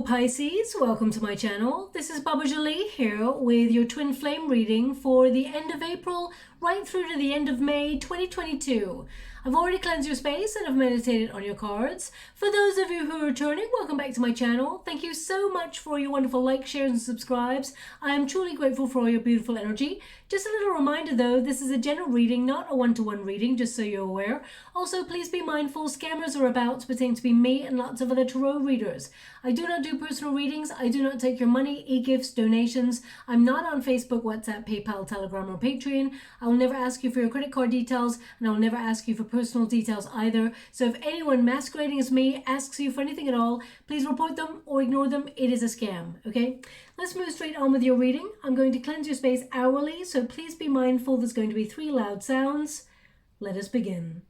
beautiful Pisces, welcome to my channel. This is Baba Jolie here with your twin flame reading for the end of April right through to the end of May 2022. I've already cleansed your space and I've meditated on your cards. For those of you who are returning, welcome back to my channel. Thank you so much for your wonderful likes, shares and subscribes. I am truly grateful for all your beautiful energy. Just a little reminder though, this is a general reading, not a one-to-one reading, just so you're aware. Also, please be mindful, scammers are about pretending to be me and lots of other tarot readers. I do not do personal readings. I do not take your money, e-gifts, donations. I'm not on Facebook, WhatsApp, PayPal, Telegram or Patreon. I will never ask you for your credit card details and I will never ask you for personal details either. So if anyone masquerading as me asks you for anything at all, please report them or ignore them. It is a scam, okay? Let's move straight on with your reading. I'm going to cleanse your space hourly, so please be mindful there's going to be 3 loud sounds. Let us begin.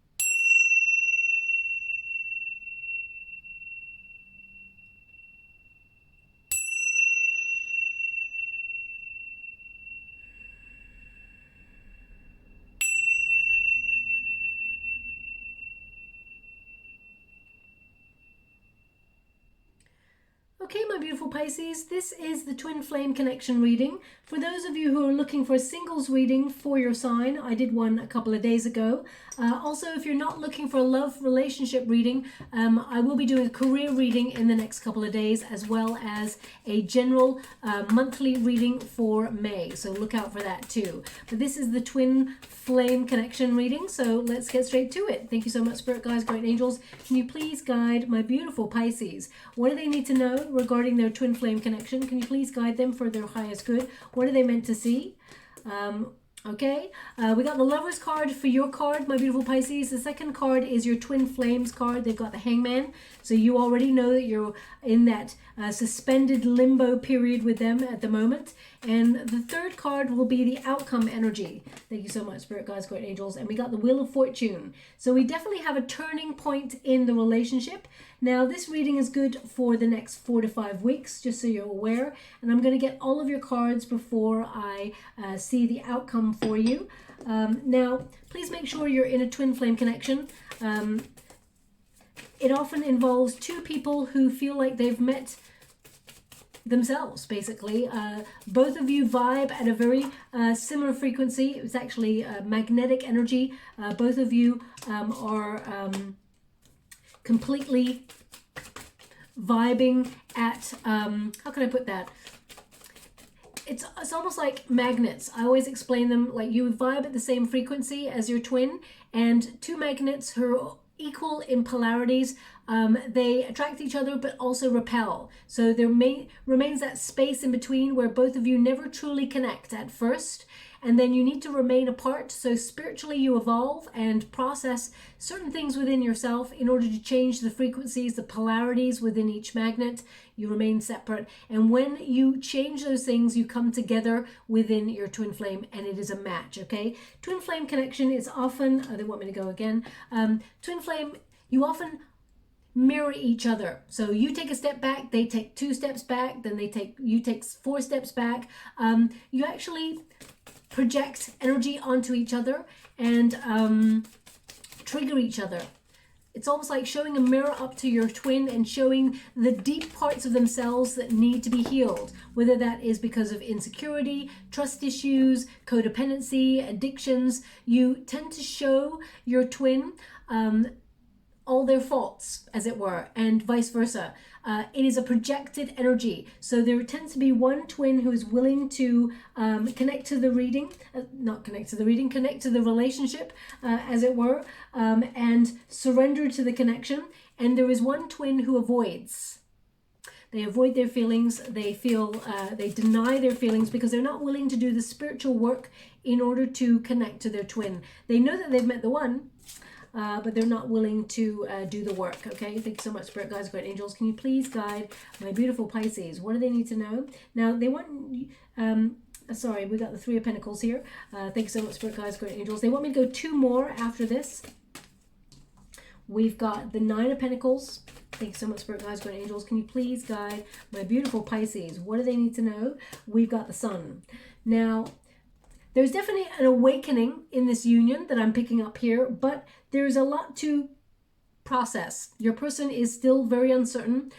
Okay, my beautiful Pisces, this is the Twin Flame Connection reading. For those of you who are looking for a singles reading for your sign, I did one a couple of days ago. Also, if you're not looking for a love relationship reading, I will be doing a career reading in the next couple of days, as well as a general monthly reading for May. So look out for that too. But this is the Twin Flame Connection reading, so let's get straight to it. Thank you so much, Spirit Guides, Great Angels. Can you please guide my beautiful Pisces? What do they need to know regarding their twin flame connection? Can you please guide them for their highest good? What are they meant to see? Okay, we got the Lover's card for your card, my beautiful Pisces. The second card is your Twin Flames card. They've got the Hangman. So you already know that you're in that suspended limbo period with them at the moment. And the third card will be the outcome energy. Thank you so much, Spirit Guides, Great Angels. And we got the Wheel of Fortune. So we definitely have a turning point in the relationship. Now, this reading is good for the next 4 to 5 weeks, just so you're aware. And I'm going to get all of your cards before I see the outcome for you. Now, please make sure you're in a twin flame connection. It often involves 2 people who feel like they've met themselves, basically. Both of you vibe at a very similar frequency. It's actually magnetic energy. Both of you are completely vibing at, how can I put that? It's almost like magnets. I always explain them like you vibe at the same frequency as your twin, and 2 magnets who are equal in polarities, they attract each other but also repel. So there remains that space in between where both of you never truly connect at first, and then you need to remain apart. So spiritually you evolve and process certain things within yourself in order to change the frequencies, the polarities within each magnet. You remain separate, and when you change those things, you come together within your twin flame, and it is a match. Okay, twin flame connection is often, they want me to go again. Twin flame, you often mirror each other. So you take a step back, they take 2 steps back, then you take 4 steps back. You actually project energy onto each other and trigger each other. It's almost like showing a mirror up to your twin and showing the deep parts of themselves that need to be healed, whether that is because of insecurity, trust issues, codependency, addictions. You tend to show your twin all their faults, as it were, and vice versa. It is a projected energy. So there tends to be one twin who is willing to connect to the reading, connect to the relationship, as it were, and surrender to the connection. And there is one twin who avoids. They avoid their feelings. They they deny their feelings because they're not willing to do the spiritual work in order to connect to their twin. They know that they've met the one, but they're not willing to do the work. Okay, thank you so much, Spirit Guides, Great Angels. Can you please guide my beautiful Pisces? What do they need to know? Now, they want, sorry, we got the 3 of Pentacles here. Thank you so much, Spirit Guides, Great Angels. They want me to go 2 more after this. We've got the 9 of Pentacles. Thank you so much, Spirit Guides, Great Angels. Can you please guide my beautiful Pisces? What do they need to know? We've got the Sun. Now, there's definitely an awakening in this union that I'm picking up here, but there's a lot to process. Your person is still very uncertain.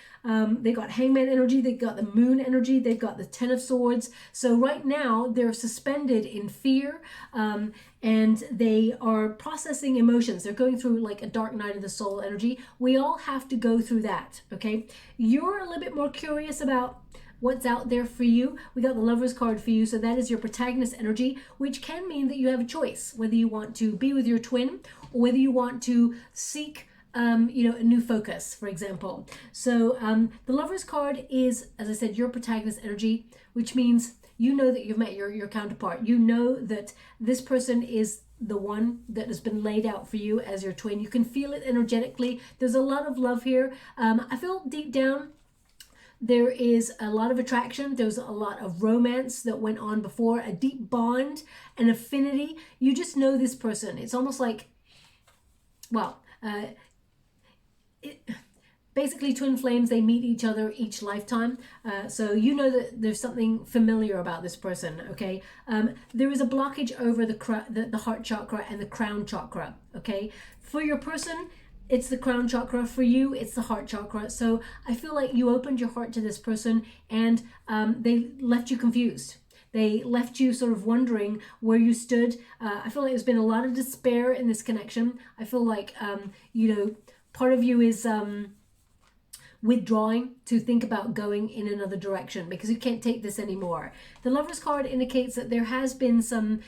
They got Hangman energy, they got the Moon energy, they've got the Ten of Swords. So right now they're suspended in fear, and they are processing emotions. They're going through like a dark night of the soul energy. We all have to go through that, okay? You're a little bit more curious about what's out there for you. We got the Lovers card for you, so that is your protagonist energy, which can mean that you have a choice, whether you want to be with your twin or whether you want to seek you know, a new focus, for example. So the Lovers card is, as I said, your protagonist energy, which means you know that you've met your counterpart. You know that this person is the one that has been laid out for you as your twin. You can feel it energetically. There's a lot of love here. I feel deep down there is a lot of attraction. There's a lot of romance that went on before, a deep bond, an affinity. You just know this person. It's almost like, well, basically twin flames, they meet each other each lifetime. So you know that there's something familiar about this person, okay? There is a blockage over the heart chakra and the crown chakra, okay? For your person, it's the crown chakra. For you, it's the heart chakra. So I feel like you opened your heart to this person and they left you confused. They left you sort of wondering where you stood. I feel like there's been a lot of despair in this connection. I feel like, you know, part of you is withdrawing to think about going in another direction because you can't take this anymore. The Lovers card indicates that there has been some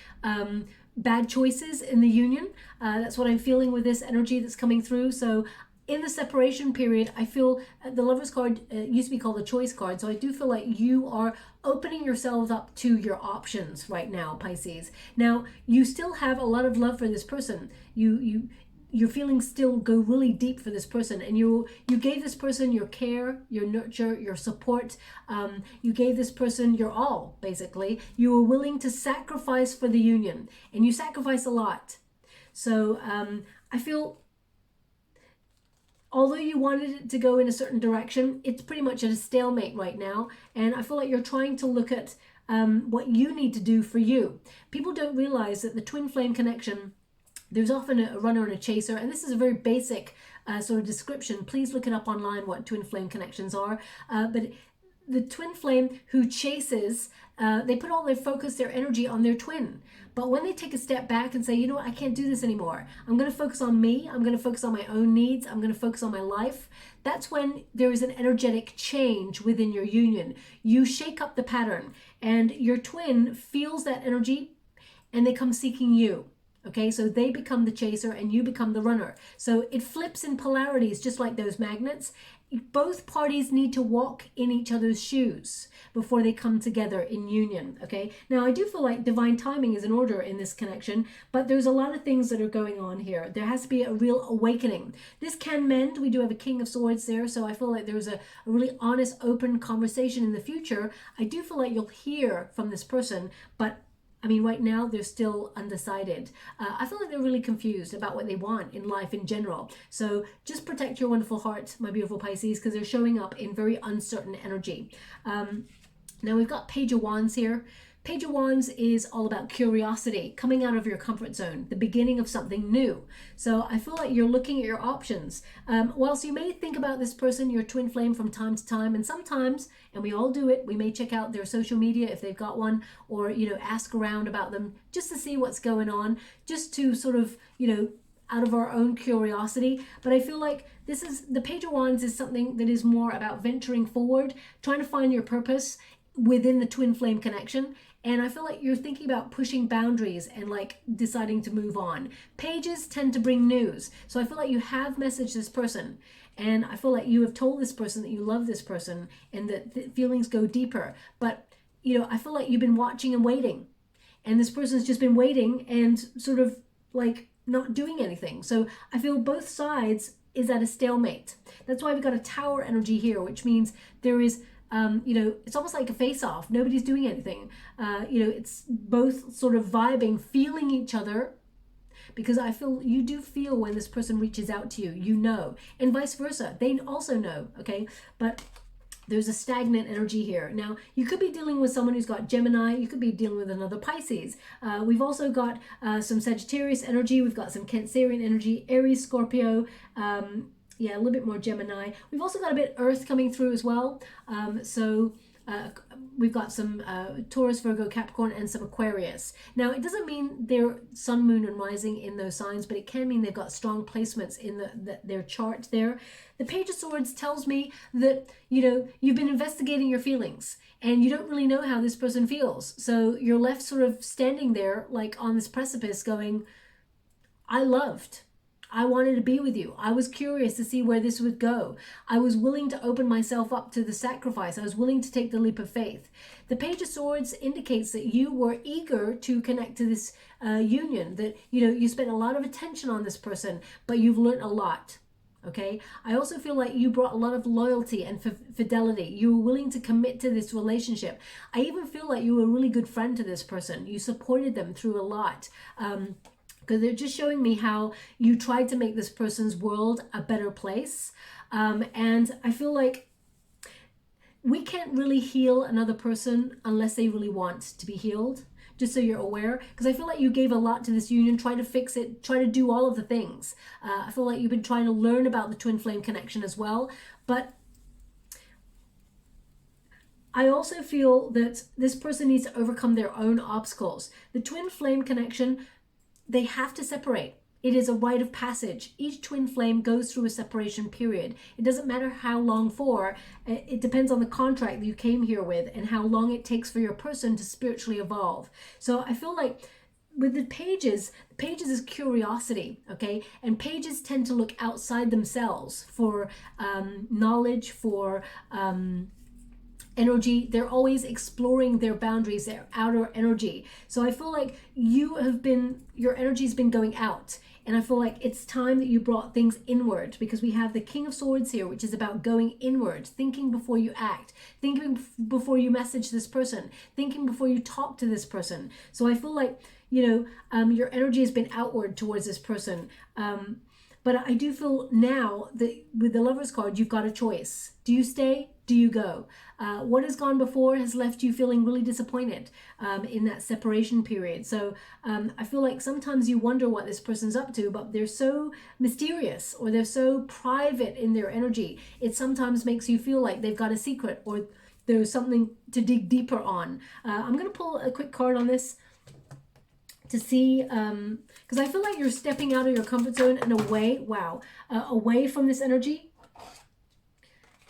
bad choices in the union. That's what I'm feeling with this energy that's coming through. So in the separation period, I feel the Lovers card used to be called the Choice card. So I do feel like you are opening yourselves up to your options right now, Pisces. Now, you still have a lot of love for this person. Your feelings still go really deep for this person, and you gave this person your care, your nurture, your support. You gave this person your all, basically. You were willing to sacrifice for the union, and you sacrifice a lot. So I feel, although you wanted it to go in a certain direction, it's pretty much at a stalemate right now, and I feel like you're trying to look at what you need to do for you. People don't realize that the twin flame connection, there's often a runner and a chaser, and this is a very basic sort of description. Please look it up online what twin flame connections are. But the twin flame who chases, they put all their focus, their energy on their twin. But when they take a step back and say, you know what, I can't do this anymore. I'm going to focus on me. I'm going to focus on my own needs. I'm going to focus on my life. That's when there is an energetic change within your union. You shake up the pattern, and your twin feels that energy, and they come seeking you. Okay, so they become the chaser and you become the runner. So it flips in polarities, just like those magnets. Both parties need to walk in each other's shoes before they come together in union. Okay, now I do feel like divine timing is in order in this connection, but there's a lot of things that are going on here. There has to be a real awakening. This can mend. We do have a King of Swords there, so I feel like there's a really honest, open conversation in the future. I do feel like you'll hear from this person, but I mean, right now, they're still undecided. I feel like they're really confused about what they want in life in general. So just protect your wonderful heart, my beautiful Pisces, because they're showing up in very uncertain energy. Now we've got Page of Wands here. Page of Wands is all about curiosity, coming out of your comfort zone, the beginning of something new. So I feel like you're looking at your options. Whilst you may think about this person, your twin flame, from time to time, and sometimes, and we all do it, we may check out their social media if they've got one, or, you know, ask around about them just to see what's going on, just to sort of, you know, out of our own curiosity. But I feel like this is, the Page of Wands is something that is more about venturing forward, trying to find your purpose within the twin flame connection. And I feel like you're thinking about pushing boundaries and like deciding to move on. Pages tend to bring news. So I feel like you have messaged this person, and I feel like you have told this person that you love this person and that the feelings go deeper. But, you know, I feel like you've been watching and waiting, and this person's just been waiting and sort of like not doing anything. So I feel both sides is at a stalemate. That's why we've got a Tower energy here, which means there is you know, it's almost like a face-off. Nobody's doing anything. You know, it's both sort of vibing, feeling each other, because I feel you do feel when this person reaches out to you, you know, and vice versa. They also know, okay? But there's a stagnant energy here. Now, you could be dealing with someone who's got Gemini. You could be dealing with another Pisces. We've also got some Sagittarius energy. We've got some Cancerian energy, Aries, Scorpio. Yeah, a little bit more Gemini. We've also got a bit Earth coming through as well. We've got some Taurus, Virgo, Capricorn, and some Aquarius. Now, it doesn't mean they're sun, moon, and rising in those signs, but it can mean they've got strong placements in their chart there. The Page of Swords tells me that, you know, you've been investigating your feelings and you don't really know how this person feels. So you're left sort of standing there like on this precipice going, I wanted to be with you. I was curious to see where this would go. I was willing to open myself up to the sacrifice. I was willing to take the leap of faith. The Page of Swords indicates that you were eager to connect to this union, that, you know, you spent a lot of attention on this person, but you've learned a lot. Okay, I also feel like you brought a lot of loyalty and fidelity. You were willing to commit to this relationship. I even feel like you were a really good friend to this person. You supported them through a lot. Because they're just showing me how you tried to make this person's world a better place. And I feel like we can't really heal another person unless they really want to be healed, just so you're aware. Because I feel like you gave a lot to this union, try to fix it, try to do all of the things. I feel like you've been trying to learn about the twin flame connection as well. But I also feel that this person needs to overcome their own obstacles. The twin flame connection, they have to separate. It is a rite of passage. Each twin flame goes through a separation period. It doesn't matter how long for. It depends on the contract that you came here with and how long it takes for your person to spiritually evolve. So I feel like with the pages is curiosity, okay? And pages tend to look outside themselves for knowledge, for energy. They're always exploring their boundaries, their outer energy. So I feel like your energy's been going out, and I feel like it's time that you brought things inward, because we have the King of Swords here, which is about going inward, thinking before you act, thinking before you message this person, thinking before you talk to this person. So I feel like, you know, your energy has been outward towards this person. But I do feel now that with the Lover's card, you've got a choice. Do you stay? Do you go? What has gone before has left you feeling really disappointed in that separation period. So I feel like sometimes you wonder what this person's up to, but they're so mysterious or they're so private in their energy. It sometimes makes you feel like they've got a secret or there's something to dig deeper on. I'm going to pull a quick card on this to see, because I feel like you're stepping out of your comfort zone and away, away from this energy.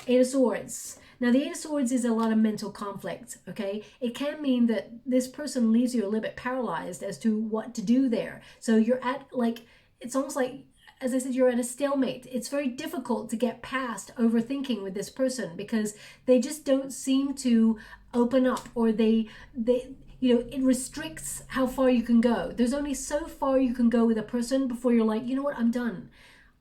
Eight of Swords. Now, the Eight of Swords is a lot of mental conflict, okay? It can mean that this person leaves you a little bit paralyzed as to what to do there. So you're at, like, it's almost like, as I said, you're at a stalemate. It's very difficult to get past overthinking with this person because they just don't seem to open up, or they you know, it restricts how far you can go. There's only so far you can go with a person before you're like, you know what, I'm done.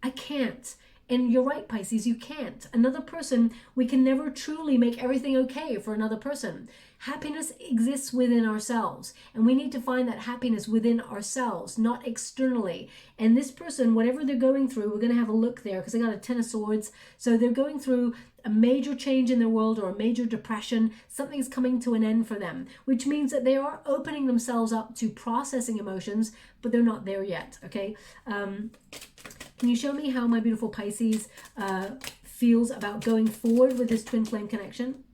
I can't. And you're right, Pisces, you can't. Another person, we can never truly make everything okay for another person. Happiness exists within ourselves, and we need to find that happiness within ourselves, not externally. And this person, whatever they're going through, we're going to have a look there because I got a Ten of Swords. So they're going through a major change in their world or a major depression. Something's coming to an end for them, which means that they are opening themselves up to processing emotions, but they're not there yet, okay? Can you show me how my beautiful Pisces feels about going forward with this twin flame connection?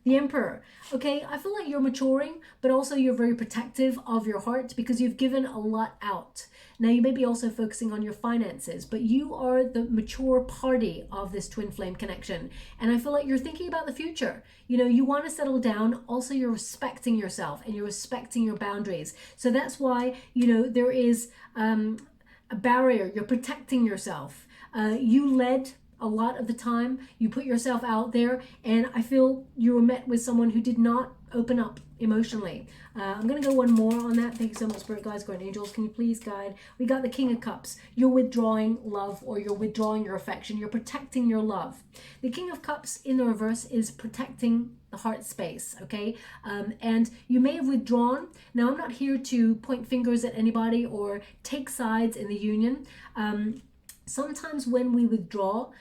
The Emperor. Okay, I feel like you're maturing, but also you're very protective of your heart because you've given a lot out. Now, you may be also focusing on your finances, but you are the mature party of this twin flame connection. And I feel like you're thinking about the future. You know, you want to settle down. Also, you're respecting yourself and you're respecting your boundaries. So that's why, you know, there is a barrier. You're protecting yourself. You led a lot of the time. You put yourself out there, and I feel you were met with someone who did not open up emotionally. I'm going to go one more on that. Thank you so much, Spirit Guides, Guardian Angels. Can you please guide? We got the King of Cups. You're withdrawing love, or you're withdrawing your affection. You're protecting your love. The King of Cups in the reverse is protecting the heart space, okay? And you may have withdrawn. Now, I'm not here to point fingers at anybody or take sides in the union. Sometimes when we withdraw,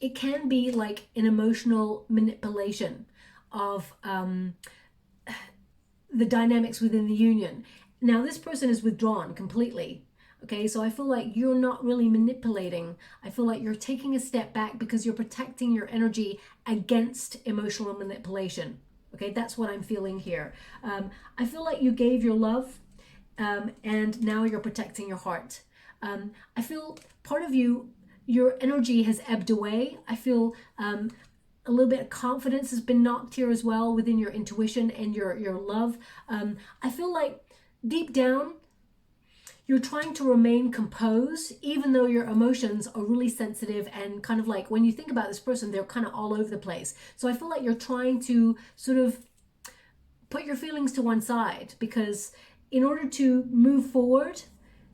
it can be like an emotional manipulation of the dynamics within the union. Now, this person is withdrawn completely. Okay, so I feel like you're not really manipulating. I feel like you're taking a step back because you're protecting your energy against emotional manipulation. Okay, that's what I'm feeling here. I feel like you gave your love and now you're protecting your heart. I feel part of you, your energy has ebbed away. I feel a little bit of confidence has been knocked here as well within your intuition and your love. I feel like deep down, you're trying to remain composed, even though your emotions are really sensitive and kind of like, when you think about this person, they're kind of all over the place. So I feel like you're trying to sort of put your feelings to one side, because in order to move forward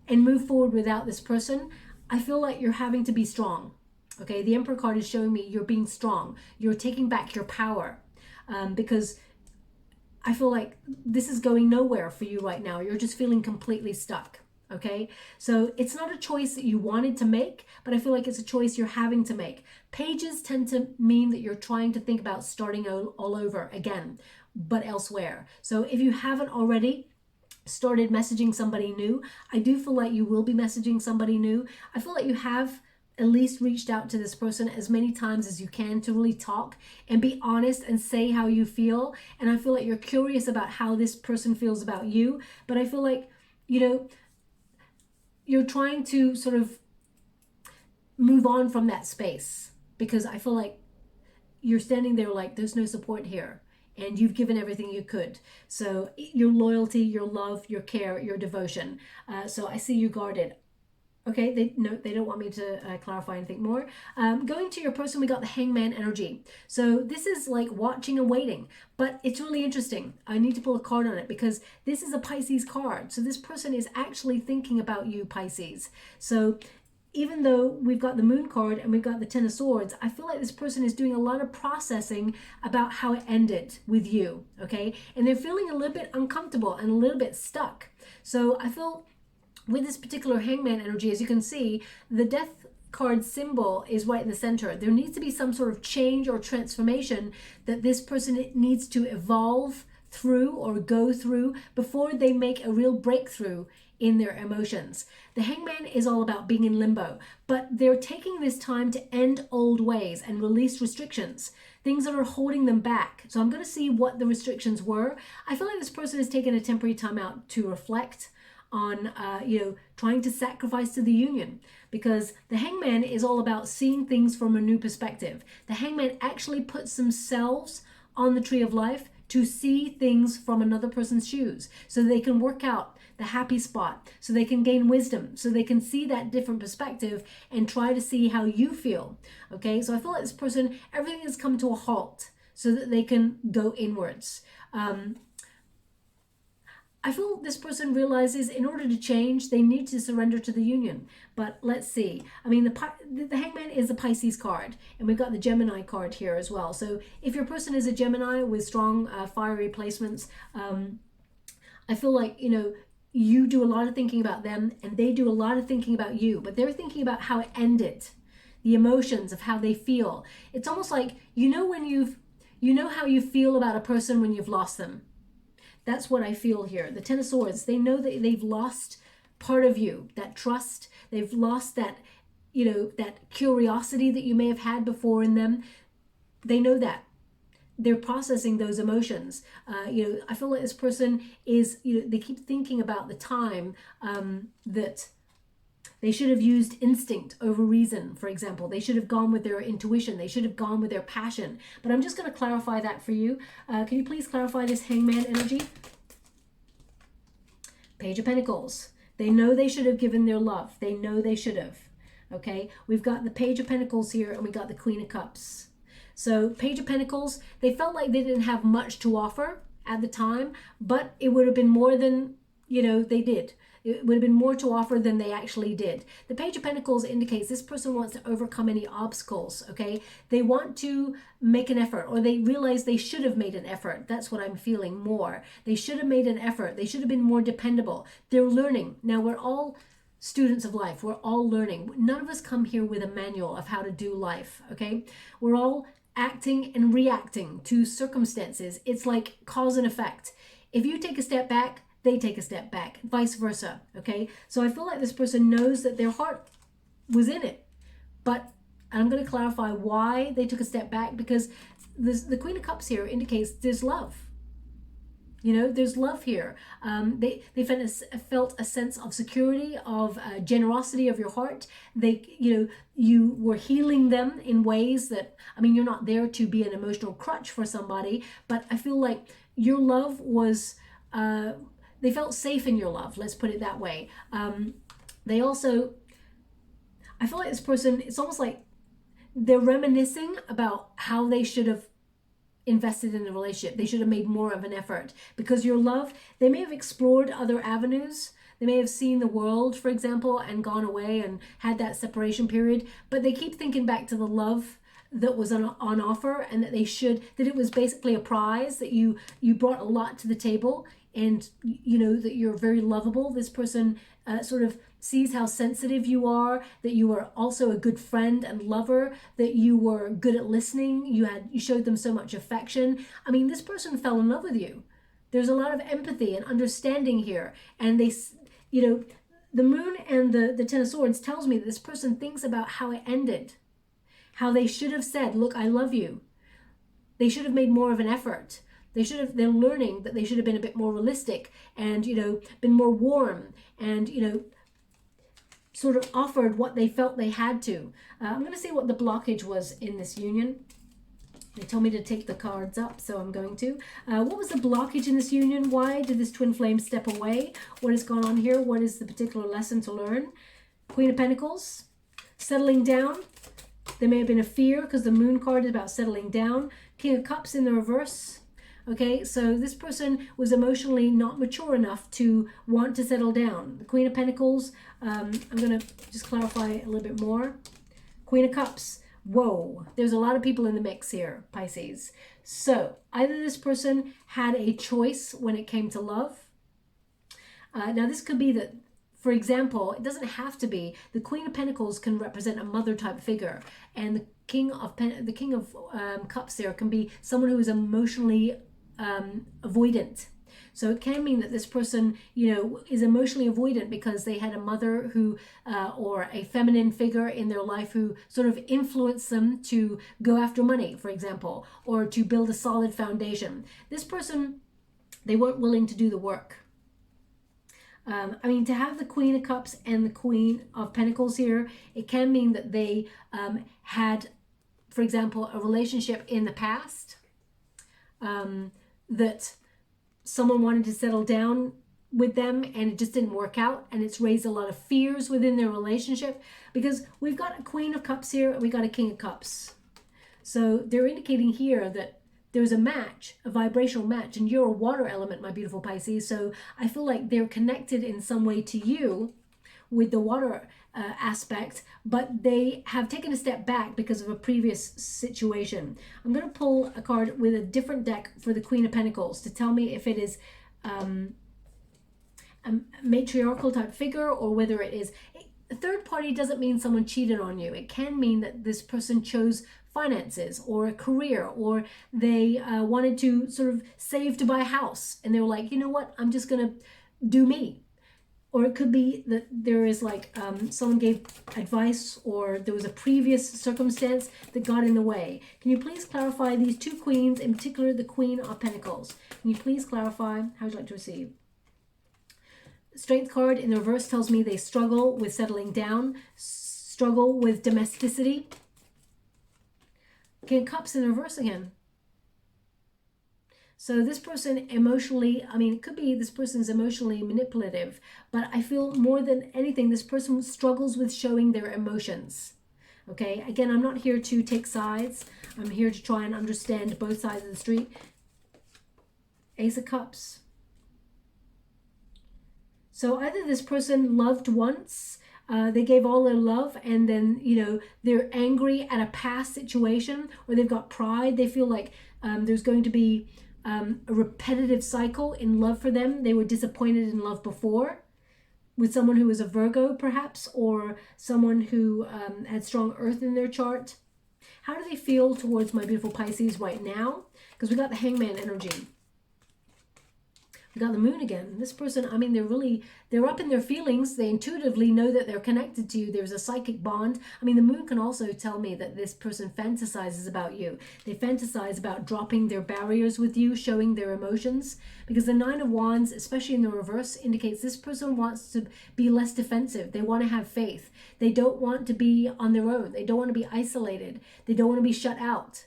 and move forward without this person, I feel like you're having to be strong. Okay, the Emperor card is showing me you're being strong. You're taking back your power because I feel like this is going nowhere for you right now. You're just feeling completely stuck. Okay, so it's not a choice that you wanted to make, but I feel like it's a choice you're having to make. Pages tend to mean that you're trying to think about starting all over again, but elsewhere. So if you haven't already started messaging somebody new, I do feel like you will be messaging somebody new. I feel like you have at least reached out to this person as many times as you can to really talk and be honest and say how you feel. And I feel like you're curious about how this person feels about you, but I feel like, you know, you're trying to sort of move on from that space, because I feel like you're standing there like there's no support here and you've given everything you could. So your loyalty, your love, your care, your devotion. So I see you guarded. Okay, they don't want me to clarify anything more. Going to your person, we got the Hangman energy. So this is like watching and waiting, but it's really interesting. I need to pull a card on it because this is a Pisces card. So this person is actually thinking about you, Pisces. So even though we've got the Moon card and we've got the Ten of Swords, I feel like this person is doing a lot of processing about how it ended with you, okay? And they're feeling a little bit uncomfortable and a little bit stuck. So I feel with this particular Hangman energy, as you can see, the Death card symbol is right in the center. There needs to be some sort of change or transformation that this person needs to evolve through or go through before they make a real breakthrough in their emotions. The Hangman is all about being in limbo, but they're taking this time to end old ways and release restrictions, things that are holding them back. So I'm going to see what the restrictions were. I feel like this person has taken a temporary time out to reflect on trying to sacrifice to the union, because the Hangman is all about seeing things from a new perspective. The Hangman actually puts themselves on the tree of life to see things from another person's shoes, so they can work out the happy spot, so they can gain wisdom, so they can see that different perspective and try to see how you feel. Okay, so I feel like this person, everything has come to a halt so that they can go inwards. I feel this person realizes in order to change, they need to surrender to the union. But let's see. I mean, the Hangman is a Pisces card, and we've got the Gemini card here as well. So if your person is a Gemini with strong fiery placements, I feel like, you do a lot of thinking about them, and they do a lot of thinking about you. But they're thinking about how it ended, the emotions of how they feel. It's almost like, when you know how you feel about a person when you've lost them. That's what I feel here. The Ten of Swords, they know that they've lost part of you, that trust. They've lost that, that curiosity that you may have had before in them. They know that. They're processing those emotions. I feel like this person is, they keep thinking about the time that they should have used instinct over reason, for example. They should have gone with their intuition. They should have gone with their passion. But I'm just going to clarify that for you. Can you please clarify this Hangman energy? Page of Pentacles. They know they should have given their love. They know they should have. Okay, we've got the Page of Pentacles here, and we got the Queen of Cups. So Page of Pentacles, they felt like they didn't have much to offer at the time, but it would have been more than, they did. It would have been more to offer than they actually did. The Page of Pentacles indicates this person wants to overcome any obstacles, okay? They want to make an effort, or they realize they should have made an effort. That's what I'm feeling more. They should have made an effort. They should have been more dependable. They're learning. Now, we're all students of life. We're all learning. None of us come here with a manual of how to do life, okay? We're all acting and reacting to circumstances. It's like cause and effect. If you take a step back, they take a step back, vice versa, okay? So I feel like this person knows that their heart was in it, but I'm going to clarify why they took a step back, because the Queen of Cups here indicates there's love. You know, there's love here. They felt a sense of security, of generosity of your heart. You were healing them in ways that, I mean, you're not there to be an emotional crutch for somebody, but I feel like your love was, they felt safe in your love. Let's put it that way. They also, I feel like this person, it's almost like they're reminiscing about how they should have invested in the relationship. They should have made more of an effort, because your love, they may have explored other avenues. They may have seen the world, for example, and gone away and had that separation period, but they keep thinking back to the love that was on offer, and that it was basically a prize, that you brought a lot to the table, and you know that you're very lovable. This person sort of sees how sensitive you are, that you were also a good friend and lover, that you were good at listening, you showed them so much affection. I mean, this person fell in love with you. There's a lot of empathy and understanding here, and they, you know, the moon and the Ten of Swords tells me that this person thinks about how it ended, how they should have said, look, I love you. They should have made more of an effort. They're learning that they should have been a bit more realistic and, you know, been more warm and, you know, sort of offered what they felt they had to. I'm going to see what the blockage was in this union. They told me to take the cards up, so I'm going to. What was the blockage in this union? Why did this twin flame step away? What has gone on here? What is the particular lesson to learn? Queen of Pentacles, settling down. There may have been a fear, because the moon card is about settling down. King of Cups in the reverse. Okay, so this person was emotionally not mature enough to want to settle down. The Queen of Pentacles, I'm going to just clarify a little bit more. Queen of Cups, whoa, there's a lot of people in the mix here, Pisces. So either this person had a choice when it came to love. Now this could be that, for example, it doesn't have to be. The Queen of Pentacles can represent a mother type figure, and the King of Cups there can be someone who is emotionally avoidant. So it can mean that this person, you know, is emotionally avoidant because they had a mother who, or a feminine figure in their life who sort of influenced them to go after money, for example, or to build a solid foundation. This person, they weren't willing to do the work. I mean, to have the Queen of Cups and the Queen of Pentacles here, it can mean that they had, for example, a relationship in the past, that someone wanted to settle down with them and it just didn't work out, and it's raised a lot of fears within their relationship, because we've got a Queen of Cups here and we got a King of Cups. So they're indicating here that there's a match, a vibrational match, and you're a water element, my beautiful Pisces. So I feel like they're connected in some way to you with the water aspect, but they have taken a step back because of a previous situation. I'm going to pull a card with a different deck for the Queen of Pentacles to tell me if it is a matriarchal type figure, or whether it is a third party. Doesn't mean someone cheated on you. It can mean that this person chose finances or a career, or they wanted to sort of save to buy a house, and they were like, you know what, I'm just going to do me. Or it could be that there is like someone gave advice, or there was a previous circumstance that got in the way. Can you please clarify these two queens, in particular the Queen of Pentacles? Can you please clarify? How would you like to receive? Strength card in the reverse tells me they struggle with settling down, struggle with domesticity. King of Cups in the reverse again. So this person emotionally, I mean, it could be this person's emotionally manipulative, but I feel more than anything, this person struggles with showing their emotions. Okay, again, I'm not here to take sides. I'm here to try and understand both sides of the street. Ace of Cups. So either this person loved once, they gave all their love, and then, you know, they're angry at a past situation, or they've got pride. They feel like there's going to be a repetitive cycle in love for them. They were disappointed in love before. with someone who is a Virgo perhaps, or someone who had strong earth in their chart. How do they feel towards my beautiful Pisces right now? Because we got the Hangman energy. We got the moon again. This person, I mean, they're up in their feelings. They intuitively know that they're connected to you. There's a psychic bond. I mean, the moon can also tell me that this person fantasizes about you. They fantasize about dropping their barriers with you, showing their emotions. Because the Nine of Wands, especially in the reverse, indicates this person wants to be less defensive. They want to have faith. They don't want to be on their own. They don't want to be isolated. They don't want to be shut out.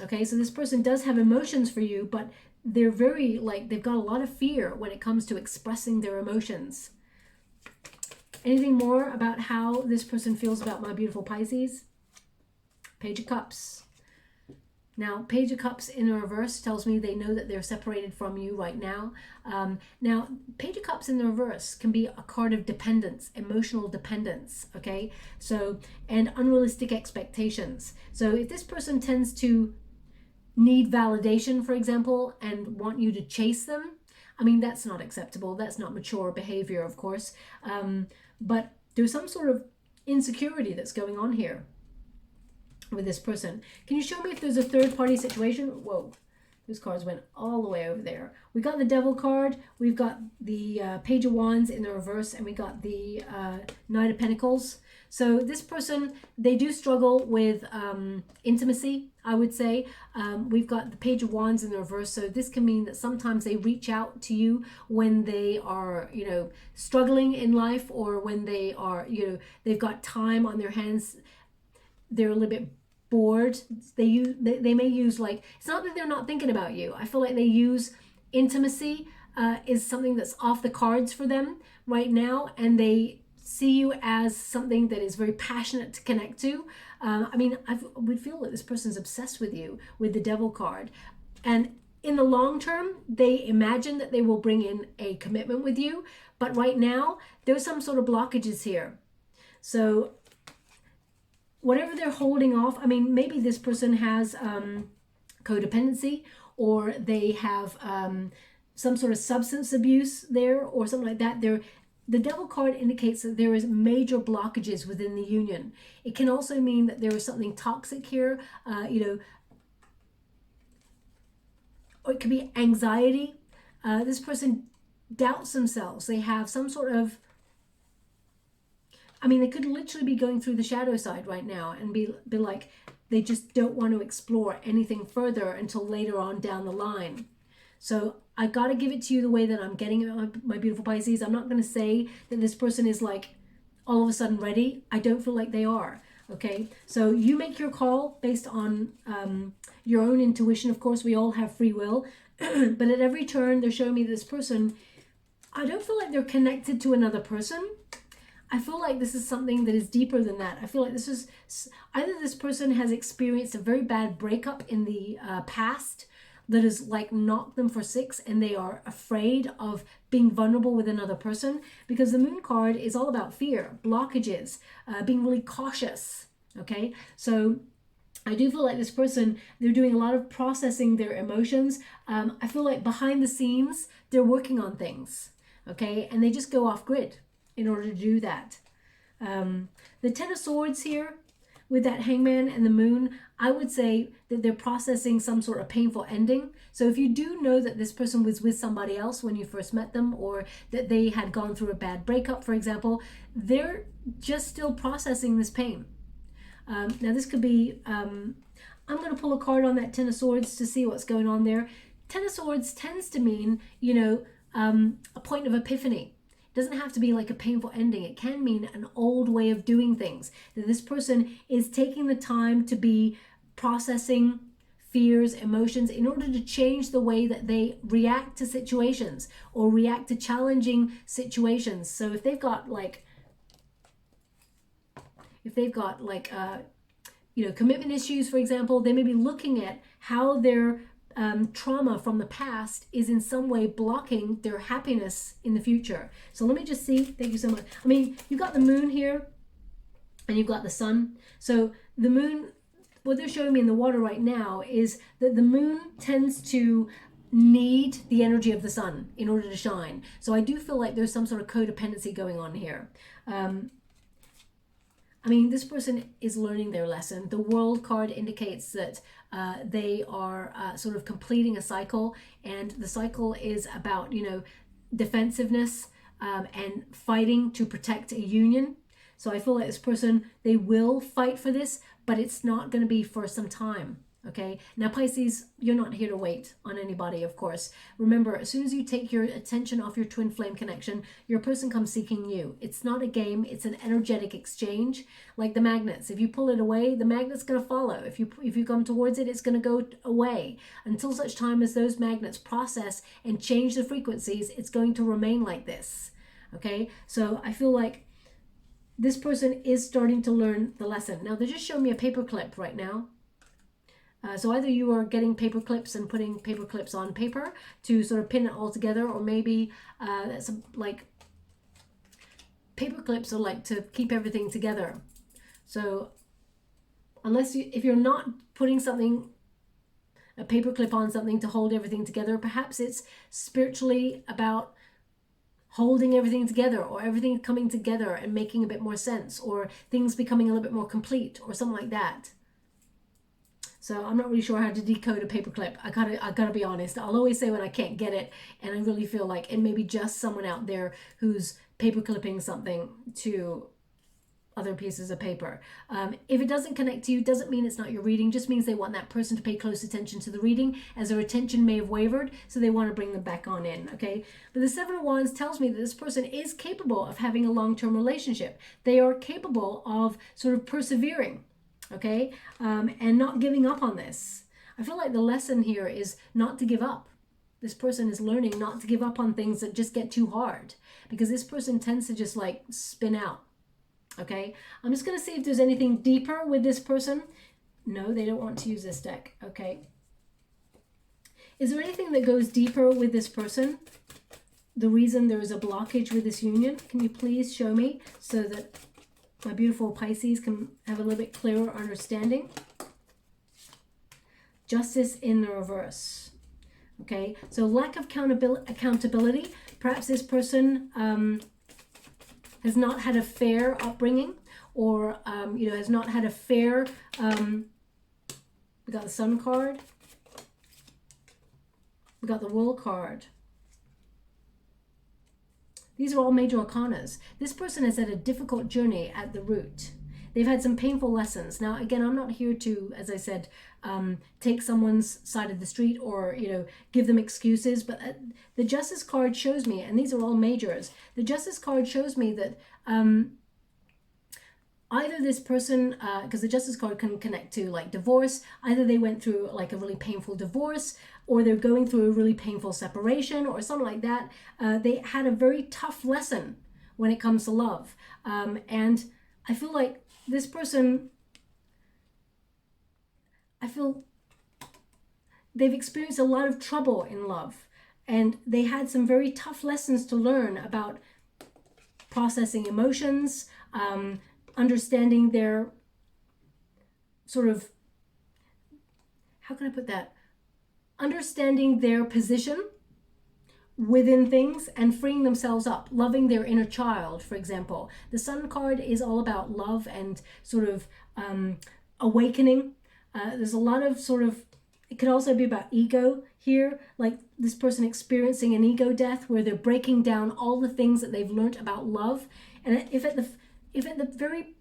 Okay, so this person does have emotions for you, but they're very, like, they've got a lot of fear when it comes to expressing their emotions. Anything more about how this person feels about my beautiful Pisces? Page of Cups. Now, Page of Cups in the reverse tells me they know that they're separated from you right now. Now, Page of Cups in the reverse can be a card of dependence, emotional dependence, okay? So, and unrealistic expectations. So if this person tends to need validation, for example, and want you to chase them, I mean, that's not acceptable. That's not mature behavior, of course. But there's some sort of insecurity that's going on here with this person. Can you show me if there's a third party situation? Whoa, those cards went all the way over there. We got the Devil card. We've got the Page of Wands in the reverse, and we got the Knight of Pentacles. So this person, they do struggle with intimacy, I would say. We've got the Page of Wands in the reverse. So this can mean that sometimes they reach out to you when they are, you know, struggling in life, or when they are, you know, they've got time on their hands. They're a little bit bored. They may use, like, it's not that they're not thinking about you. I feel like they use intimacy is something that's off the cards for them right now, and they see you as something that is very passionate to connect to. I mean, I would feel that this person's obsessed with you with the Devil card. And in the long term, they imagine that they will bring in a commitment with you. But right now, there's some sort of blockages here. So whatever they're holding off, I mean, maybe this person has codependency, or they have some sort of substance abuse there, or something like that. The Devil card indicates that there is major blockages within the union. It can also mean that there is something toxic here, you know, or it could be anxiety. This person doubts themselves. They have some sort of, I mean, they could literally be going through the shadow side right now and be like, they just don't want to explore anything further until later on down the line. So I got to give it to you the way that I'm getting it, my beautiful Pisces. I'm not going to say that this person is, like, all of a sudden ready. I don't feel like they are. Okay, so you make your call based on your own intuition. Of course, we all have free will. But at every turn, they're showing me this person, I don't feel like they're connected to another person. I feel like this is something that is deeper than that. I feel like this is either this person has experienced a very bad breakup in the past that has, like, knocked them for six, and they are afraid of being vulnerable with another person, because the Moon card is all about fear, blockages, being really cautious. Okay, so I do feel like this person, they're doing a lot of processing their emotions. I feel like behind the scenes, they're working on things. Okay, and they just go off grid in order to do that. The Ten of Swords here with that Hangman and the Moon, I would say that they're processing some sort of painful ending. So if you do know that this person was with somebody else when you first met them, or that they had gone through a bad breakup, for example, they're just still processing this pain. Now this could be, I'm going to pull a card on that Ten of Swords to see what's going on there. Ten of Swords tends to mean, you know, a point of epiphany. It doesn't have to be like a painful ending. It can mean an old way of doing things. That this person is taking the time to be processing fears, emotions, in order to change the way that they react to situations or react to challenging situations. So if they've got like, you know, commitment issues, for example, they may be looking at how their trauma from the past is in some way blocking their happiness in the future. So let me just see. Thank you so much. I mean, you've got the Moon here and you've got the Sun. So the Moon, what they're showing me in the water right now is that the Moon tends to need the energy of the sun in order to shine. So I do feel like there's some sort of codependency going on here. I mean, this person is learning their lesson. The World card indicates that they are sort of completing a cycle, and the cycle is about, you know, defensiveness and fighting to protect a union. So I feel like this person, they will fight for this, but it's not going to be for some time. Okay, now Pisces, you're not here to wait on anybody, of course. Remember, as soon as you take your attention off your twin flame connection, your person comes seeking you. It's not a game, it's an energetic exchange. Like the magnets, if you pull it away, the magnet's going to follow. If you come towards it, it's going to go away. Until such time as those magnets process and change the frequencies, it's going to remain like this. Okay, so I feel like this person is starting to learn the lesson. Now, they just showed me a paper clip right now. So either you are getting paper clips and putting paper clips on paper to sort of pin it all together, or maybe that's like paper clips are like to keep everything together. So if you're not putting something, a paper clip on something to hold everything together, perhaps it's spiritually about holding everything together, or everything coming together and making a bit more sense, or things becoming a little bit more complete, or something like that. So I'm not really sure how to decode a paperclip. I gotta be honest. I'll always say when I can't get it, and I really feel like it may be just someone out there who's paperclipping something to other pieces of paper. If it doesn't connect to you, doesn't mean it's not your reading. Just means they want that person to pay close attention to the reading, as their attention may have wavered, so they want to bring them back on in. Okay, but the Seven of Wands tells me that this person is capable of having a long-term relationship. They are capable of sort of persevering. Okay, and not giving up on this. I feel like the lesson here is not to give up. This person is learning not to give up on things that just get too hard, because this person tends to just like spin out. Okay, I'm just going to see if there's anything deeper with this person. No, they don't want to use this deck. Okay, is there anything that goes deeper with this person? The reason there is a blockage with this union, can you please show me so that my beautiful Pisces can have a little bit clearer understanding? Justice in the reverse. Okay, so lack of accountability. Perhaps this person has not had a fair upbringing, or you know, has not had a fair. We got the Sun card. We got the World card. These are all major arcanas. This person has had a difficult journey at the root. They've had some painful lessons. Now, again, I'm not here to, as I said, take someone's side of the street, or, you know, give them excuses. But the Justice card shows me, and these are all majors, the Justice card shows me that either this person, because the Justice card can connect to like divorce, either they went through like a really painful divorce, or they're going through a really painful separation, or something like that. They had a very tough lesson when it comes to love. And I feel like this person, I feel they've experienced a lot of trouble in love, and they had some very tough lessons to learn about processing emotions, understanding their sort of, how can I put that? Understanding their position within things and freeing themselves up, loving their inner child, for example. The Sun card is all about love and sort of awakening. There's a lot of sort of, it could also be about ego here, like this person experiencing an ego death, where they're breaking down all the things that they've learned about love. And if at the very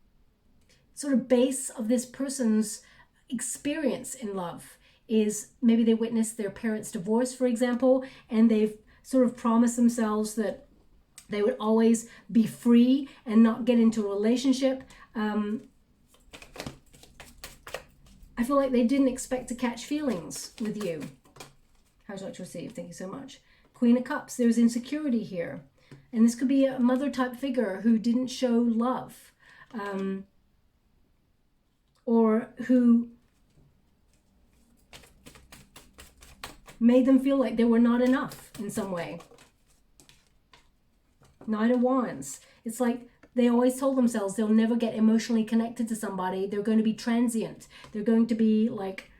sort of base of this person's experience in love is maybe they witnessed their parents' divorce, for example, and they've sort of promised themselves that they would always be free and not get into a relationship. I feel like they didn't expect to catch feelings with you. How would you like to receive? Thank you so much. Queen of Cups, there's insecurity here. And this could be a mother type figure who didn't show love, or who made them feel like they were not enough in some way. Knight of Wands. It's like they always told themselves they'll never get emotionally connected to somebody. They're going to be transient. They're going to be like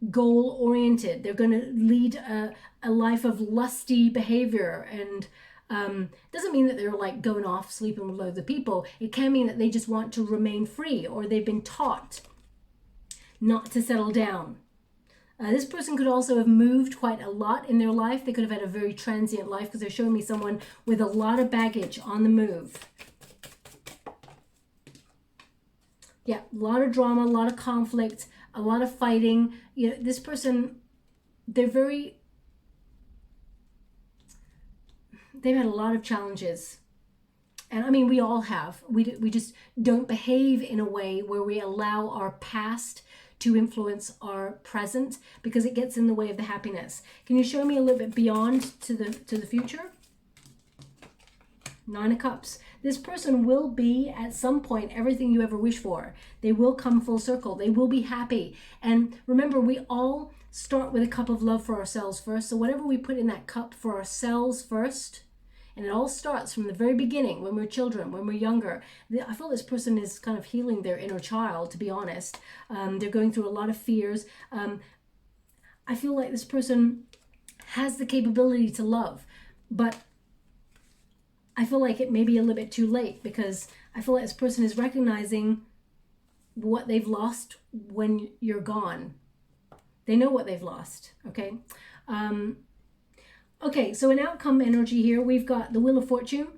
goal-oriented. They're going to lead a life of lusty behavior, and doesn't mean that they're like going off sleeping with loads of people. It can mean that they just want to remain free, or they've been taught not to settle down. This person could also have moved quite a lot in their life. They could have had a very transient life, because they're showing me someone with a lot of baggage on the move. Yeah, a lot of drama, a lot of conflict, a lot of fighting. You know, this person, they've had a lot of challenges. And I mean, we all have. We just don't behave in a way where we allow our past to influence our present, because it gets in the way of the happiness. Can you show me a little bit beyond to the future? Nine of Cups. This person will be, at some point, everything you ever wish for. They will come full circle. They will be happy. And remember, we all start with a cup of love for ourselves first. So whatever we put in that cup for ourselves first, and it all starts from the very beginning, when we're children, when we're younger. I feel this person is kind of healing their inner child, to be honest. They're going through a lot of fears. I feel like this person has the capability to love, but I feel like it may be a little bit too late, because I feel like this person is recognizing what they've lost when you're gone. They know what they've lost, okay? Okay, so in outcome energy here, we've got the Wheel of Fortune.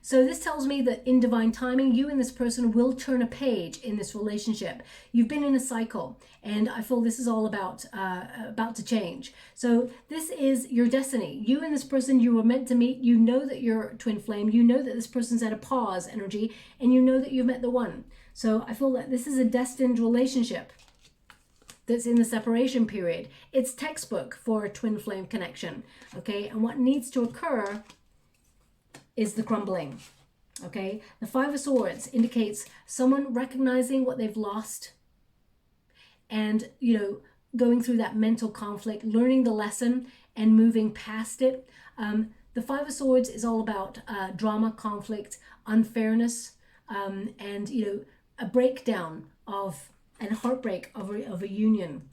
So this tells me that in divine timing, you and this person will turn a page in this relationship. You've been in a cycle, and I feel this is all about to change. So this is your destiny. You and this person, you were meant to meet. You know that you're twin flame. You know that this person's at a pause energy, and you know that you've met the one. So I feel that this is a destined relationship that's in the separation period. It's textbook for a twin flame connection, okay? And what needs to occur is the crumbling, okay? The Five of Swords indicates someone recognizing what they've lost and, you know, going through that mental conflict, learning the lesson and moving past it. The Five of Swords is all about drama, conflict, unfairness, and, you know, a breakdown of and heartbreak of a union.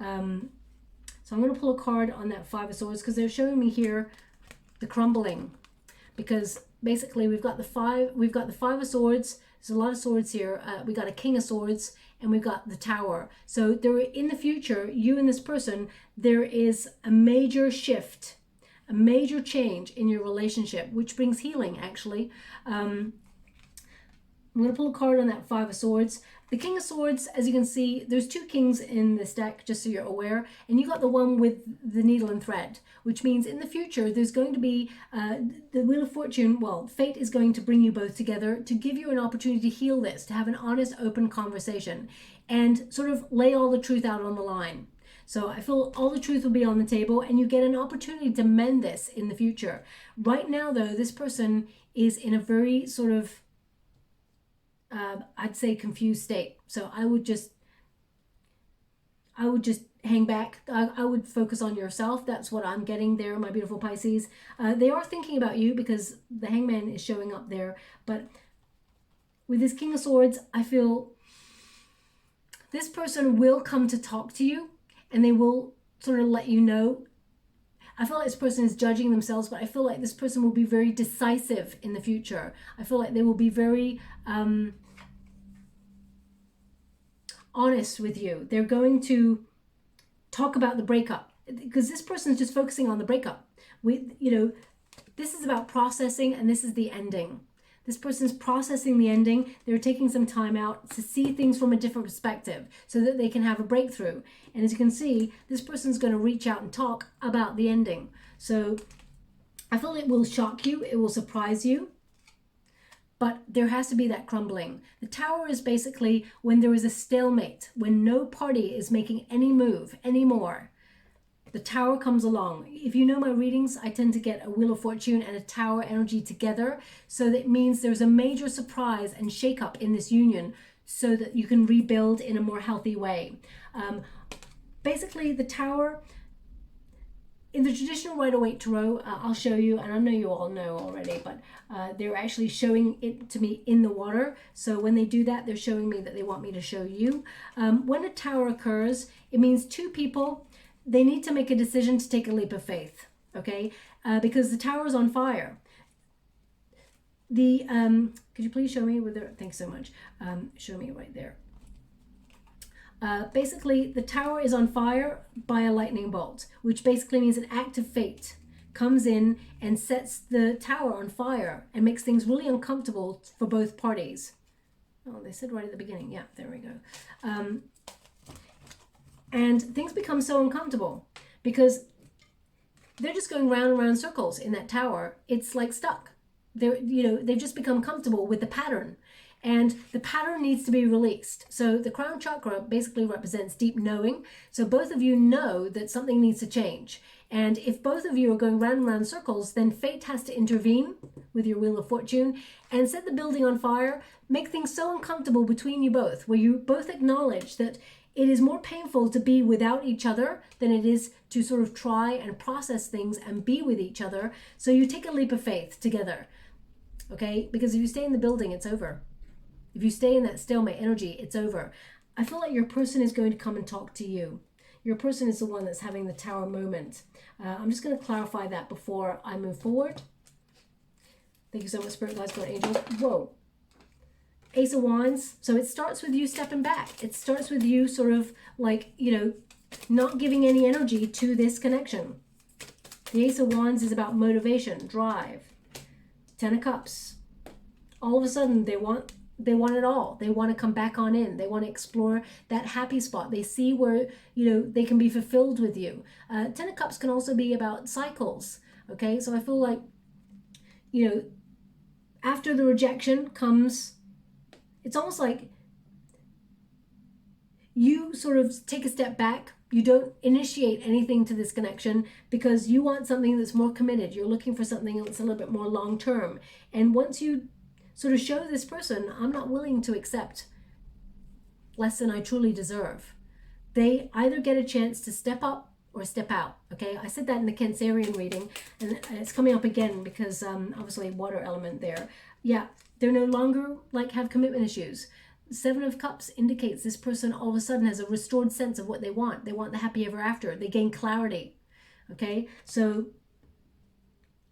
So I'm going to pull a card on that Five of Swords, because they're showing me here the crumbling. Because basically we've got the Five of Swords. There's a lot of swords here. We got a King of Swords, and we've got the Tower. So there, in the future, you and this person, there is a major shift, a major change in your relationship, which brings healing, actually. I'm going to pull a card on that Five of Swords. The King of Swords, as you can see, there's two kings in this deck, just so you're aware, and you got the one with the needle and thread, which means in the future there's going to be the Wheel of Fortune. Well, fate is going to bring you both together to give you an opportunity to heal this, to have an honest, open conversation, and sort of lay all the truth out on the line. So I feel all the truth will be on the table, and you get an opportunity to mend this in the future. Right now, though, this person is in a very sort of I'd say confused state. So I would just hang back. I would focus on yourself. That's what I'm getting there, my beautiful Pisces. They are thinking about you, because the Hangman is showing up there. But with this King of Swords, I feel this person will come to talk to you, and they will sort of let you know. I feel like this person is judging themselves, but I feel like this person will be very decisive in the future. I feel like they will be very honest with you. They're going to talk about the breakup, because this person is just focusing on the breakup. You know, this is about processing, and this is the ending. This person's processing the ending. They're taking some time out to see things from a different perspective so that they can have a breakthrough. And as you can see, this person's going to reach out and talk about the ending. So I feel it will shock you. It will surprise you. But there has to be that crumbling. The Tower is basically when there is a stalemate, when no party is making any move anymore. The Tower comes along. If you know my readings, I tend to get a Wheel of Fortune and a Tower energy together. So that means there's a major surprise and shakeup in this union, so that you can rebuild in a more healthy way. Basically, the Tower, in the traditional Rider-Waite Tarot, I'll show you, and I know you all know already, but they're actually showing it to me in the water. So when they do that, they're showing me that they want me to show you. When a tower occurs, it means two people, they need to make a decision to take a leap of faith, okay? Because the tower is on fire. Could you please show me with there? Thanks so much. Show me right there. Basically, the tower is on fire by a lightning bolt, which basically means an act of fate comes in and sets the tower on fire and makes things really uncomfortable for both parties. Oh, they said right at the beginning. Yeah, there we go. And things become so uncomfortable because they're just going round and round circles in that tower. It's like stuck. They've just become comfortable with the pattern, and the pattern needs to be released. So the crown chakra basically represents deep knowing. So both of you know that something needs to change. And if both of you are going round and round circles, then fate has to intervene with your Wheel of Fortune and set the building on fire, make things so uncomfortable between you both, where you both acknowledge that it is more painful to be without each other than it is to sort of try and process things and be with each other. So you take a leap of faith together. Okay, because if you stay in the building, it's over. If you stay in that stalemate energy, it's over. I feel like your person is going to come and talk to you. Your person is the one that's having the tower moment. I'm just going to clarify that before I move forward. Thank you so much, Spirit Guides, God, Angels. Whoa. Ace of Wands. So it starts with you stepping back. It starts with you sort of like, not giving any energy to this connection. The Ace of Wands is about motivation, drive. 10 of Cups. All of a sudden, they want it all. They want to come back on in. They want to explore that happy spot. They see where, they can be fulfilled with you. 10 of Cups can also be about cycles. Okay, so I feel like, after the rejection comes, it's almost like you sort of take a step back. You don't initiate anything to this connection because you want something that's more committed. You're looking for something that's a little bit more long-term. And once you sort of show this person, I'm not willing to accept less than I truly deserve, they either get a chance to step up or step out. Okay, I said that in the Cancerian reading, and it's coming up again because obviously water element there. Yeah, they're no longer have commitment issues. 7 of Cups indicates this person all of a sudden has a restored sense of what they want. They want the happy ever after. They gain clarity. Okay, so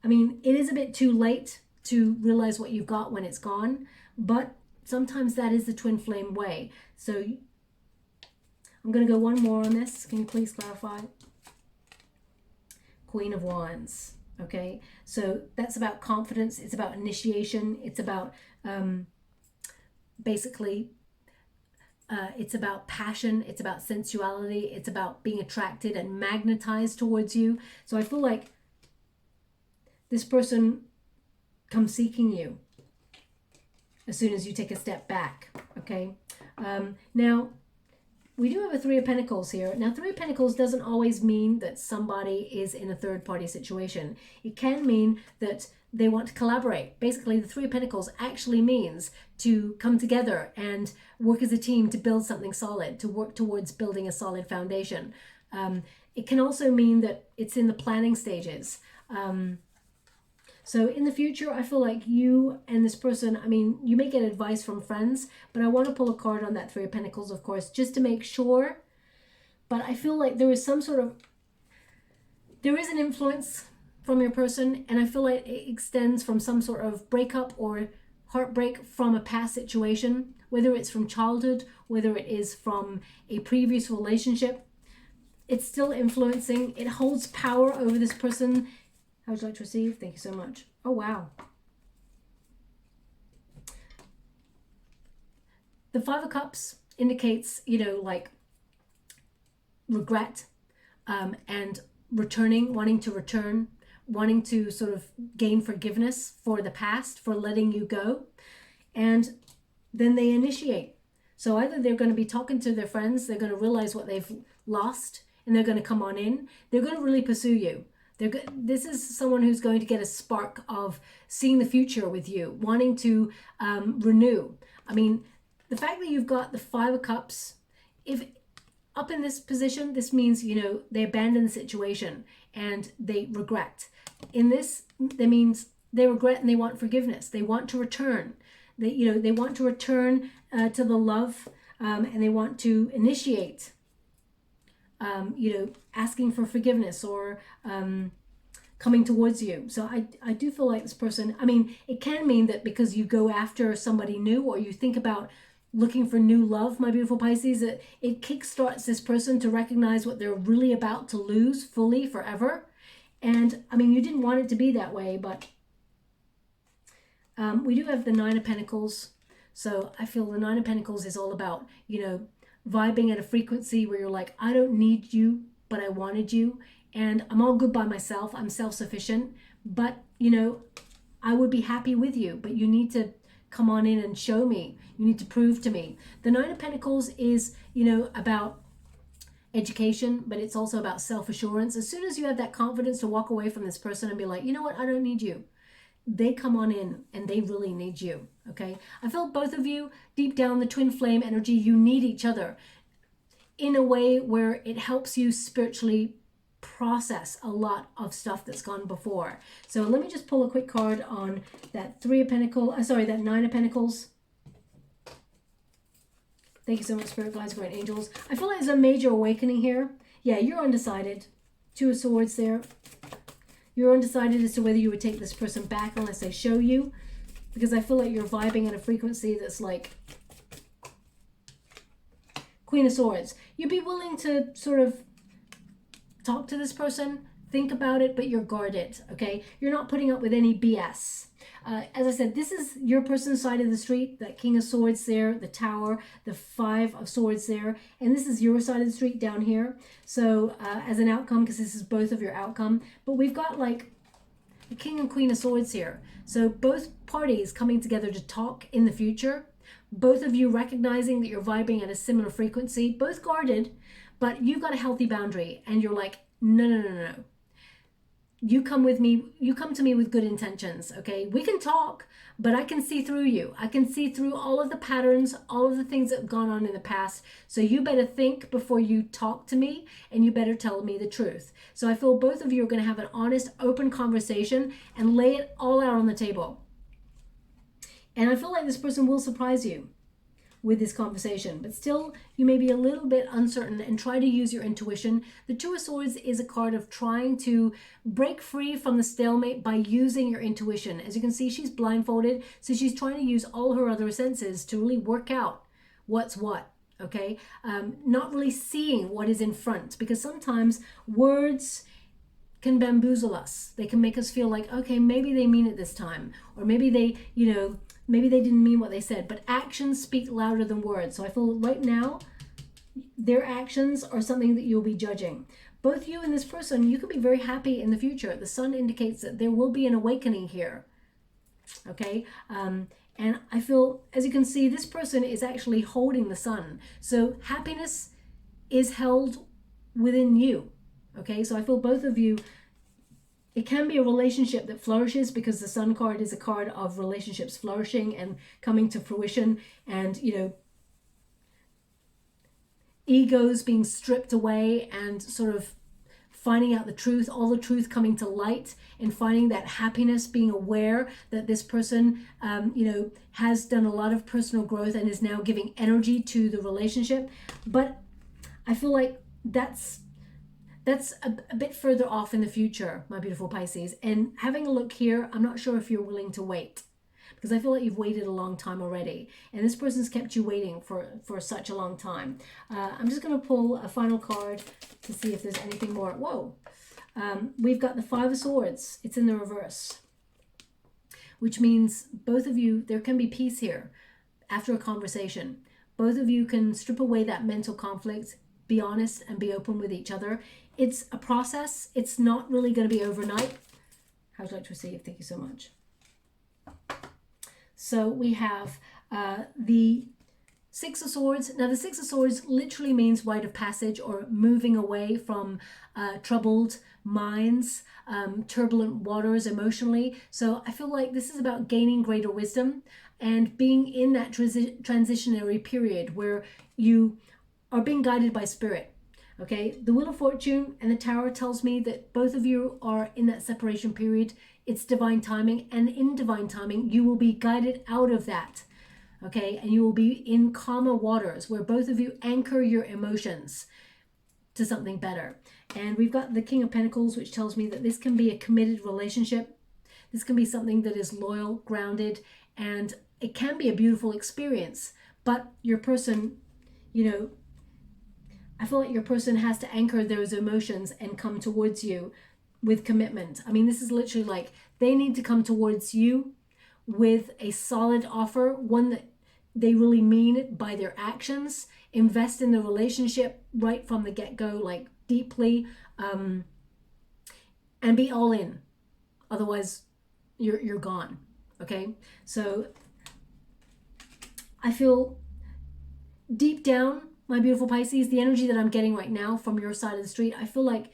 I mean, it is a bit too late to realize what you've got when it's gone, but sometimes that is the twin flame way. So I'm going to go one more on this. Can you please clarify? Queen of Wands. Okay, so that's about confidence. It's about initiation. It's about basically it's about passion. It's about sensuality. It's about being attracted and magnetized towards you. So I feel like this person comes seeking you as soon as you take a step back. Okay, now we do have a 3 of Pentacles here. Now 3 of Pentacles doesn't always mean that somebody is in a third party situation. It can mean that they want to collaborate. Basically, the 3 of Pentacles actually means to come together and work as a team to build something solid, to work towards building a solid foundation. It can also mean that it's in the planning stages. So in the future, I feel like you and this person, I mean, you may get advice from friends, but I want to pull a card on that 3 of Pentacles, of course, just to make sure. But I feel like there is there is an influence from your person, and I feel like it extends from some sort of breakup or heartbreak from a past situation, whether it's from childhood, whether it is from a previous relationship. It's still influencing. It holds power over this person. How would you like to receive? Thank you so much. Oh, wow. The 5 of Cups indicates, regret and returning, wanting to return, wanting to sort of gain forgiveness for the past, for letting you go. And then they initiate. So either they're going to be talking to their friends, they're going to realize what they've lost, and they're going to come on in. They're going to really pursue you. This is someone who's going to get a spark of seeing the future with you, wanting to renew. I mean, the fact that you've got the 5 of Cups, if up in this position, this means, they abandon the situation and they regret. In this, that means they regret and they want forgiveness. They want to return. They want to return to the love, and they want to initiate, asking for forgiveness or coming towards you. So I do feel like this person, I mean, it can mean that because you go after somebody new or you think about looking for new love, my beautiful Pisces, it kickstarts this person to recognize what they're really about to lose fully forever. And I mean, you didn't want it to be that way, but we do have the Nine of Pentacles. So I feel the Nine of Pentacles is all about, vibing at a frequency where you're like, I don't need you, but I wanted you. And I'm all good by myself. I'm self-sufficient. But, I would be happy with you. But you need to come on in and show me. You need to prove to me. The Nine of Pentacles is, about education, but it's also about self-assurance. As soon as you have that confidence to walk away from this person and be like, you know what, I don't need you, they come on in and they really need you. Okay, I feel both of you deep down, the twin flame energy, you need each other in a way where it helps you spiritually process a lot of stuff that's gone before. So let me just pull a quick card on that that Nine of Pentacles. Thank you so much, Spirit Guides, Great Angels. I feel like there's a major awakening here. Yeah, you're undecided. Two of Swords there. You're undecided as to whether you would take this person back unless they show you. Because I feel like you're vibing at a frequency that's like Queen of Swords. You'd be willing to sort of talk to this person, think about it, but you're guarded, okay? You're not putting up with any BS. As I said, this is your person's side of the street, that King of Swords there, the Tower, the Five of Swords there, and this is your side of the street down here. So as an outcome, because this is both of your outcome, but we've got like the King and Queen of Swords here. So both parties coming together to talk in the future, both of you recognizing that you're vibing at a similar frequency, both guarded, but you've got a healthy boundary and you're like, no. You come with me, you come to me with good intentions, okay? We can talk, but I can see through you. I can see through all of the patterns, all of the things that have gone on in the past. So you better think before you talk to me, and you better tell me the truth. So I feel both of you are going to have an honest, open conversation and lay it all out on the table. And I feel like this person will surprise you with this conversation, but still you may be a little bit uncertain and try to use your intuition. The Two of Swords is a card of trying to break free from the stalemate by using your intuition. As you can see, she's blindfolded, so she's trying to use all her other senses to really work out what's what, okay? Not really seeing what is in front, because sometimes words can bamboozle us. They can make us feel like, okay, maybe they mean it this time, or maybe they, maybe they didn't mean what they said, but actions speak louder than words. So I feel right now, their actions are something that you'll be judging. Both you and this person, you could be very happy in the future. The Sun indicates that there will be an awakening here. Okay? And I feel, as you can see, this person is actually holding the Sun. So happiness is held within you. Okay? So I feel both of you, it can be a relationship that flourishes, because the Sun card is a card of relationships flourishing and coming to fruition, and, egos being stripped away and sort of finding out the truth, all the truth coming to light, and finding that happiness, being aware that this person, has done a lot of personal growth and is now giving energy to the relationship. But I feel like that's a bit further off in the future, my beautiful Pisces. And having a look here, I'm not sure if you're willing to wait, because I feel like you've waited a long time already. And this person's kept you waiting for such a long time. I'm just going to pull a final card to see if there's anything more. Whoa. We've got the Five of Swords. It's in the reverse, which means both of you, there can be peace here after a conversation. Both of you can strip away that mental conflict, be honest and be open with each other. It's a process. It's not really going to be overnight. How would you like to receive? Thank you so much. So we have the Six of Swords. Now the Six of Swords literally means rite of passage, or moving away from troubled minds, turbulent waters emotionally. So I feel like this is about gaining greater wisdom and being in that transitionary period where you are being guided by spirit. Okay, the Wheel of Fortune and the Tower tells me that both of you are in that separation period. It's divine timing, and in divine timing, you will be guided out of that. Okay, and you will be in calmer waters where both of you anchor your emotions to something better. And we've got the King of Pentacles, which tells me that this can be a committed relationship. This can be something that is loyal, grounded, and it can be a beautiful experience. But your person, you know, I feel like your person has to anchor those emotions and come towards you with commitment. I mean, this is literally like they need to come towards you with a solid offer, one that they really mean it by their actions, invest in the relationship right from the get-go, like deeply, and be all in. Otherwise, you're gone. Okay, so I feel deep down, my beautiful Pisces, the energy that I'm getting right now from your side of the street, I feel like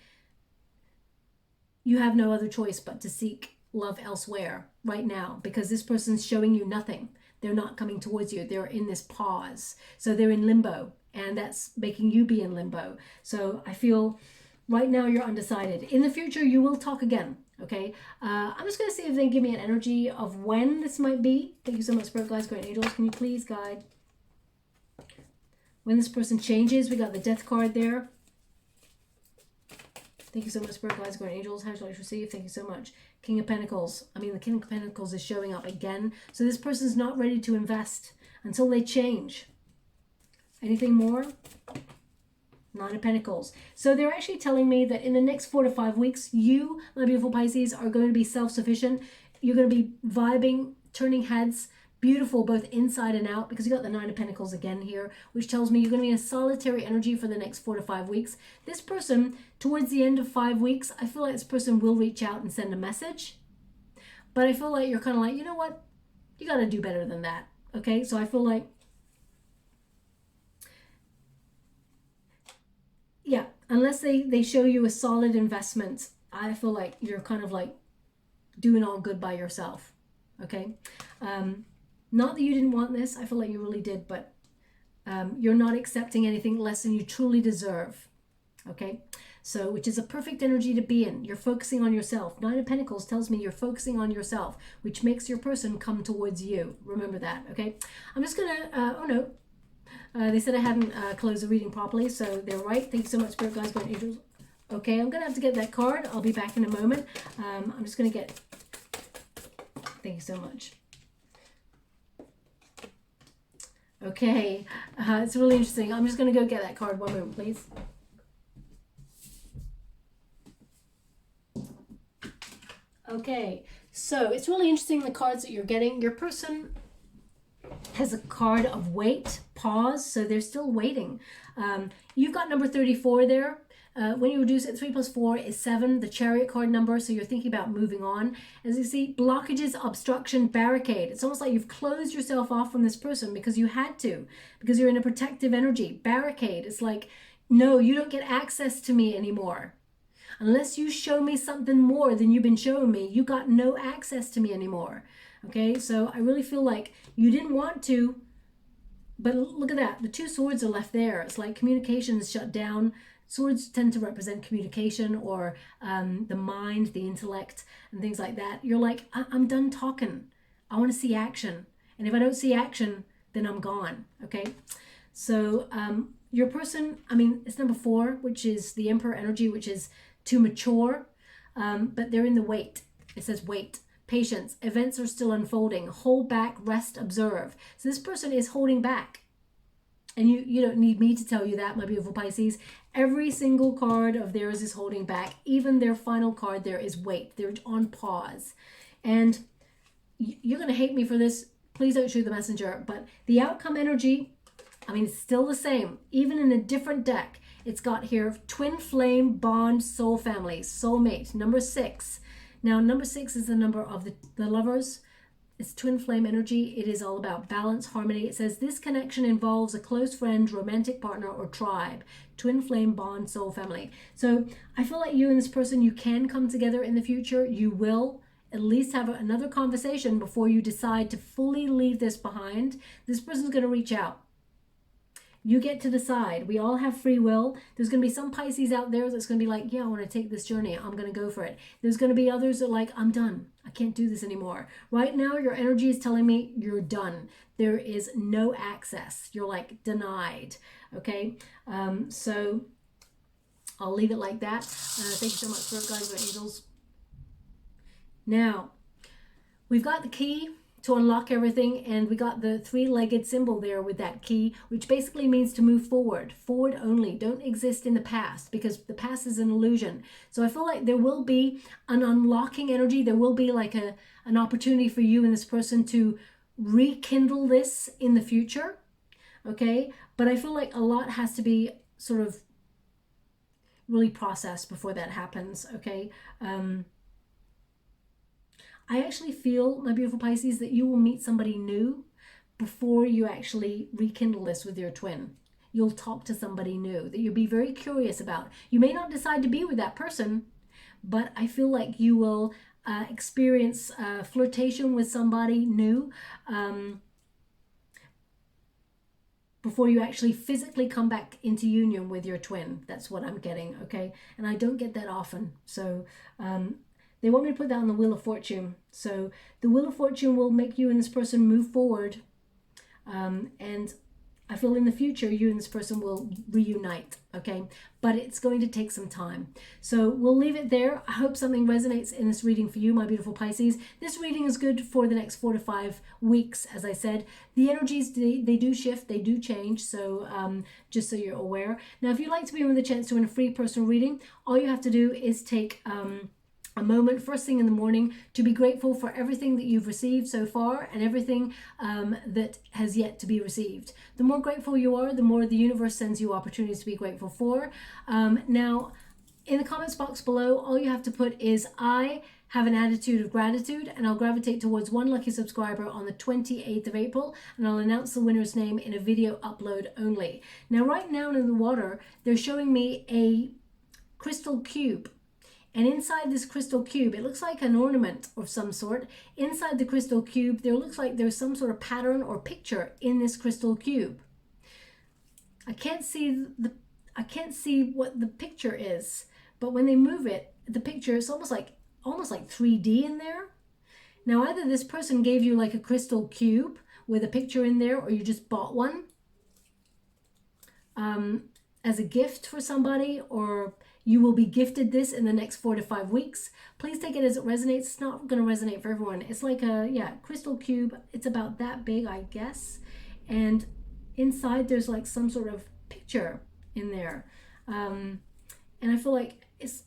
you have no other choice but to seek love elsewhere right now, because this person's showing you nothing. They're not coming towards you. They're in this pause. So they're in limbo, and that's making you be in limbo. So I feel right now you're undecided. In the future, you will talk again. Okay, I'm just going to see if they give me an energy of when this might be. Thank you so much, Spirit Guides, Great Angels. Can you please guide when this person changes? We got the Death card there. Thank you so much, Spirit Guides, Great Angels. How shall I receive? Thank you so much. King of Pentacles. I mean, the King of Pentacles is showing up again. So this person's not ready to invest until they change. Anything more? Nine of Pentacles. So they're actually telling me that in the next 4 to 5 weeks, you, my beautiful Pisces, are going to be self-sufficient. You're going to be vibing, turning heads, beautiful both inside and out, because you got the Nine of Pentacles again here, which tells me you're going to be in a solitary energy for the next 4 to 5 weeks. This person, towards the end of 5 weeks, I feel like this person will reach out and send a message. But I feel like you're kind of like, you know what? You got to do better than that. Okay, so I feel like, yeah, unless they show you a solid investment, I feel like you're kind of like doing all good by yourself. Okay, not that you didn't want this. I feel like you really did, but you're not accepting anything less than you truly deserve. Okay, so which is a perfect energy to be in. You're focusing on yourself. Nine of Pentacles tells me you're focusing on yourself, which makes your person come towards you. Remember that. Okay, I'm just gonna oh no, they said I hadn't closed the reading properly, so they're right. Thank you so much, Spirit Guides, Great Angels. Okay, I'm gonna have to get that card. I'll be back in a moment. I'm just gonna get, thank you so much. Okay, it's really interesting. I'm just going to go get that card. One moment, please. Okay, so it's really interesting, the cards that you're getting. Your person has a card of wait, pause, so they're still waiting. You've got number 34 there. When you reduce it, 3 plus 4 is 7, the Chariot card number, so you're thinking about moving on. As you see, blockages, obstruction, barricade. It's almost like you've closed yourself off from this person because you had to, because you're in a protective energy. Barricade, it's like, no, you don't get access to me anymore. Unless you show me something more than you've been showing me, you got no access to me anymore. Okay, so I really feel like you didn't want to, but look at that. The 2 swords are left there. It's like communication is shut down. Swords tend to represent communication or the mind, the intellect, and things like that. You're like, I'm done talking. I want to see action. And if I don't see action, then I'm gone. Okay? So your person, I mean, it's number 4, which is the Emperor energy, which is to mature. But they're in the wait. It says wait. Patience. Events are still unfolding. Hold back, rest, observe. So this person is holding back. And you don't need me to tell you that, my beautiful Pisces. Every single card of theirs is holding back. Even their final card there is wait. They're on pause. And you're going to hate me for this. Please don't shoot the messenger. But the outcome energy, I mean, it's still the same. Even in a different deck, it's got here twin flame, bond, soul family, soulmate, number 6. Now, number 6 is the number of the lovers. It's twin flame energy. It is all about balance, harmony. It says this connection involves a close friend, romantic partner, or tribe. Twin flame, bond, soul family. So I feel like you and this person, you can come together in the future. You will at least have another conversation before you decide to fully leave this behind. This person's going to reach out. You get to decide. We all have free will. There's going to be some Pisces out there that's going to be like, yeah, I want to take this journey. I'm going to go for it. There's going to be others that are like, I'm done. I can't do this anymore. Right now, your energy is telling me you're done. There is no access. You're like denied. Okay. So I'll leave it like that. Thank you so much for it, guys, or angels. Now, we've got the key to unlock everything, and we got the three-legged symbol there with that key, which basically means to move forward only. Don't exist in the past, because the past is an illusion. So I feel like there will be an unlocking energy. There will be like an opportunity for you and this person to rekindle this in the future. Okay, but I feel like a lot has to be sort of really processed before that happens. Okay. I actually feel, my beautiful Pisces, that you will meet somebody new before you actually rekindle this with your twin. You'll talk to somebody new that you'll be very curious about. You may not decide to be with that person, but I feel like you will experience flirtation with somebody new before you actually physically come back into union with your twin. That's what I'm getting, okay? And I don't get that often. So they want me to put that on the Wheel of Fortune. So the Wheel of Fortune will make you and this person move forward. And I feel in the future, you and this person will reunite, okay? But it's going to take some time. So we'll leave it there. I hope something resonates in this reading for you, my beautiful Pisces. This reading is good for the next 4 to 5 weeks, as I said. The energies, they do shift, they do change. So just so you're aware. Now, if you'd like to be with a chance to win a free personal reading, all you have to do is take a moment first thing in the morning to be grateful for everything that you've received so far and everything that has yet to be received. The more grateful you are, the more the universe sends you opportunities to be grateful for. Now, in the comments box below, all you have to put is I have an attitude of gratitude, and I'll gravitate towards one lucky subscriber on the 28th of April, and I'll announce the winner's name in a video upload only. Now, right now in the water, they're showing me a crystal cube. And inside this crystal cube, it looks like an ornament of some sort. Inside the crystal cube, there looks like there's some sort of pattern or picture in this crystal cube. I can't see what the picture is, but when they move it, the picture is almost like 3D in there. Now, either this person gave you like a crystal cube with a picture in there, or you just bought one as a gift for somebody, or you will be gifted this in the next 4 to 5 weeks. Please take it as it resonates. It's not going to resonate for everyone. It's like a, crystal cube. It's about that big, I guess. And inside there's like some sort of picture in there. And I feel like it's,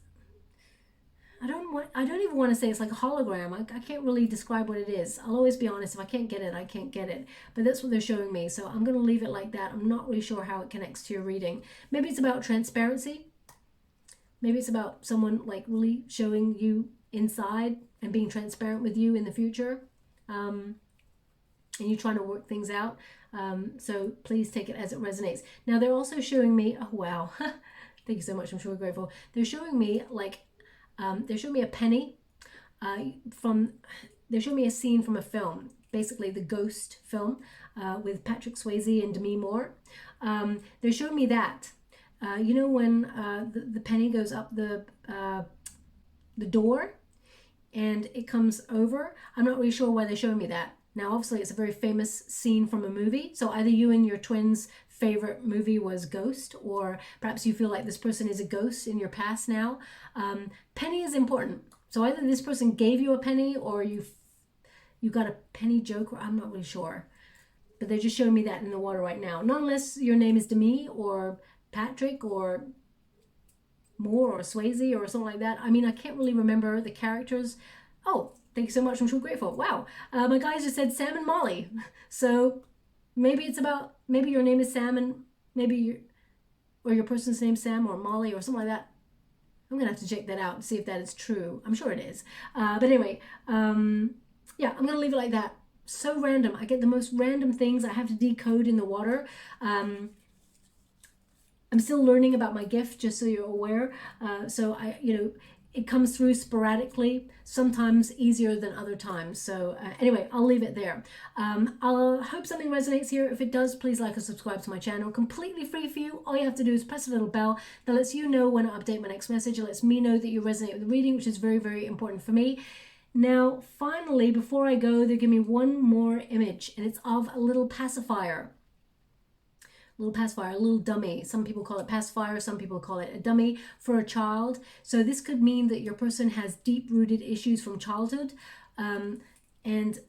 I don't even want to say it's like a hologram. I can't really describe what it is. I'll always be honest. If I can't get it, I can't get it. But that's what they're showing me. So I'm going to leave it like that. I'm not really sure how it connects to your reading. Maybe it's about transparency. Maybe it's about someone like really showing you inside and being transparent with you in the future. And you trying to work things out. So please take it as it resonates. Now they're also showing me, oh wow, thank you so much. I'm sure we're grateful. They're showing me like, they're showing me a penny they're showing me a scene from a film, basically the Ghost film with Patrick Swayze and Demi Moore. They're showing me that. You know when the penny goes up the door and it comes over? I'm not really sure why they're showing me that. Now, obviously, it's a very famous scene from a movie. So either you and your twin's favorite movie was Ghost, or perhaps you feel like this person is a ghost in your past now. Penny is important. So either this person gave you a penny, or you got a penny joke, or I'm not really sure. But they're just showing me that in the water right now. Not unless your name is Demi or Patrick or Moore or Swayze or something like that. I mean, I can't really remember the characters. Oh, thank you so much. I'm so grateful. Wow. My guys just said Sam and Molly. So maybe it's about, maybe your name is Sam and maybe your person's name Sam or Molly or something like that. I'm going to have to check that out and see if that is true. I'm sure it is. But anyway, yeah, I'm going to leave it like that. So random. I get the most random things I have to decode in the water. I'm still learning about my gift, just so you're aware. So it comes through sporadically, sometimes easier than other times. So anyway, I'll leave it there. I'll hope something resonates here. If it does, please like and subscribe to my channel. Completely free for you. All you have to do is press a little bell that lets you know when I update my next message. It lets me know that you resonate with the reading, which is very, very important for me. Now, finally, before I go, they give me one more image, and it's of a little pacifier. A little dummy. Some people call it pacifier, some people call it a dummy for a child. So this could mean that your person has deep-rooted issues from childhood and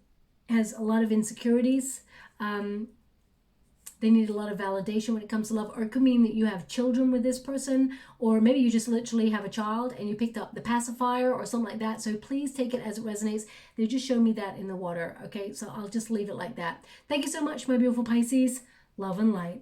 has a lot of insecurities. They need a lot of validation when it comes to love, or it could mean that you have children with this person, or maybe you just literally have a child and you picked up the pacifier or something like that. So please take it as it resonates. They just show me that in the water. Okay, so I'll just leave it like that. Thank you so much, my beautiful Pisces. Love and light.